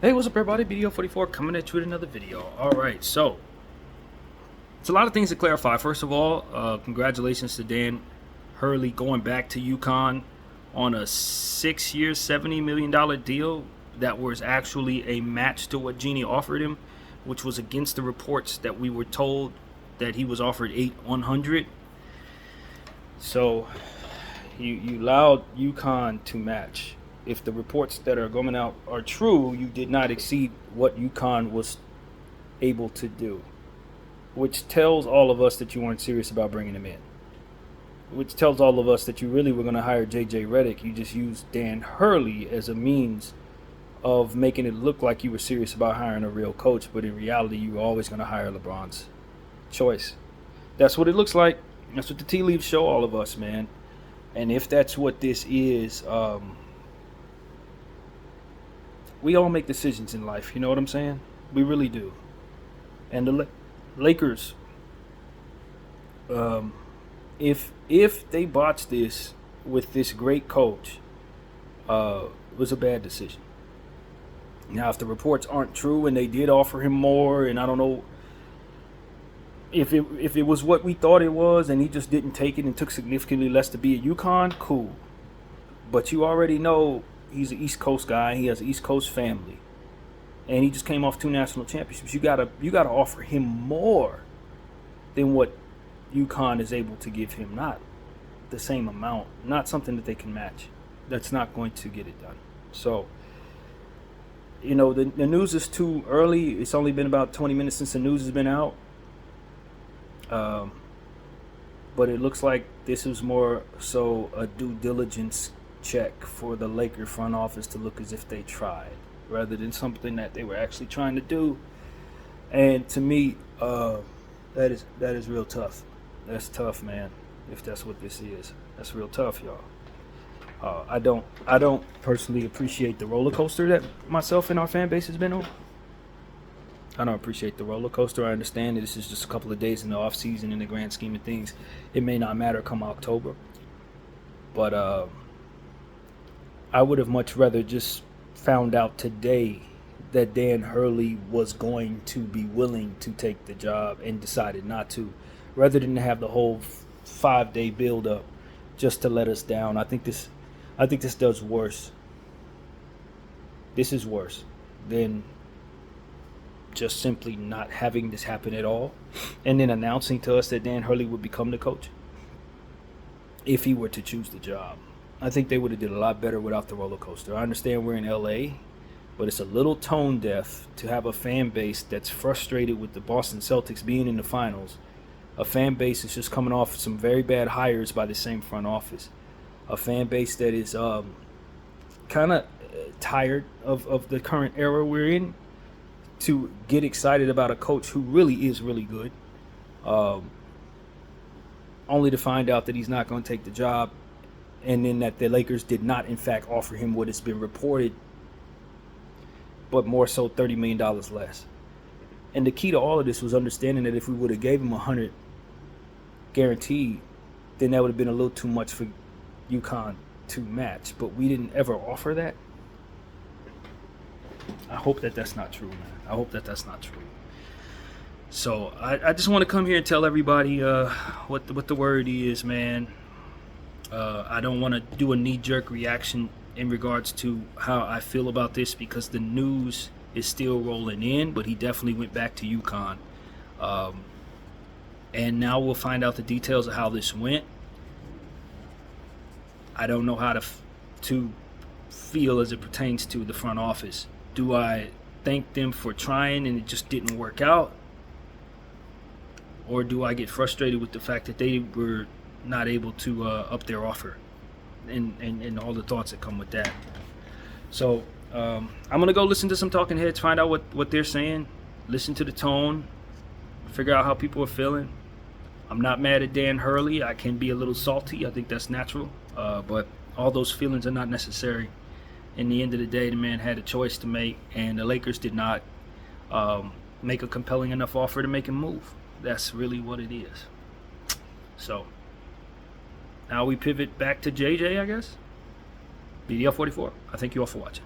Hey, what's up, everybody? BDO44 coming at you with another video. All right, so it's a lot of things to clarify. First of all, congratulations to Dan Hurley going back to UConn on a 6-year, $70 million deal that was actually a match to what Genie offered him, which was against the reports that we were told that he was offered 100. So you allowed UConn to match. If the reports that are going out are true, you did not exceed what UConn was able to do, which tells all of us that you weren't serious about bringing him in. Which tells all of us that you really were going to hire J.J. Redick. You just used Dan Hurley as a means of making it look like you were serious about hiring a real coach, but in reality, you were always going to hire LeBron's choice. That's what it looks like. That's what the tea leaves show all of us, man. And if that's what this is, we all make decisions in life, you know what I'm saying? We really do. And the Lakers, if they botch this with this great coach, was a bad decision. Now, if the reports aren't true and they did offer him more, and I don't know if it was what we thought it was, and he just didn't take it and took significantly less to be at UConn, cool. But you already know he's an East Coast guy. He has an East Coast family, and he just came off 2 national championships. You gotta offer him more than what UConn is able to give him. Not the same amount. Not something that they can match. That's not going to get it done. So, you know, the news is too early. It's only been about 20 minutes since the news has been out. But it looks like this is more so a due diligence check for the Laker front office to look as if they tried, rather than something that they were actually trying to do. And to me, that is real tough. That's tough, man. If that's what this is, that's real tough, y'all. I don't personally appreciate the roller coaster that myself and our fan base has been on. I don't appreciate the roller coaster. I understand that this is just a couple of days in the off season. In the grand scheme of things, it may not matter come October. But I would have much rather just found out today that Dan Hurley was going to be willing to take the job and decided not to, rather than have the whole 5-day build-up just to let us down. I think this does worse. This is worse than just simply not having this happen at all, and then announcing to us that Dan Hurley would become the coach if he were to choose the job. I think they would have did a lot better without the roller coaster. I understand we're in LA, but it's a little tone deaf to have a fan base that's frustrated with the Boston Celtics being in the finals. A fan base is just coming off some very bad hires by the same front office. A fan base that is kind of tired of the current era we're in, to get excited about a coach who really is really good, only to find out that he's not going to take the job, and then that the Lakers did not, in fact, offer him what has been reported, but more so $30 million less. And the key to all of this was understanding that if we would have gave him 100 guaranteed, then that would have been a little too much for UConn to match. But we didn't ever offer that. I hope that that's not true, man. I hope that that's not true. So I just want to come here and tell everybody what the word is, man. I don't want to do a knee-jerk reaction in regards to how I feel about this, because the news is still rolling in, but he definitely went back to UConn. And now we'll find out the details of how this went. I don't know how to feel as it pertains to the front office. Do I thank them for trying and it just didn't work out? Or do I get frustrated with the fact that they were not able to up their offer and all the thoughts that come with that? So I'm going to go listen to some talking heads, find out what they're saying, listen to the tone, figure out how people are feeling. I'm not mad at Dan Hurley. I can be a little salty. I think that's natural. But all those feelings are not necessary. In the end of the day, the man had a choice to make, and the Lakers did not make a compelling enough offer to make him move. That's really what it is. So now we pivot back to JJ, I guess. BDL44. I thank you all for watching.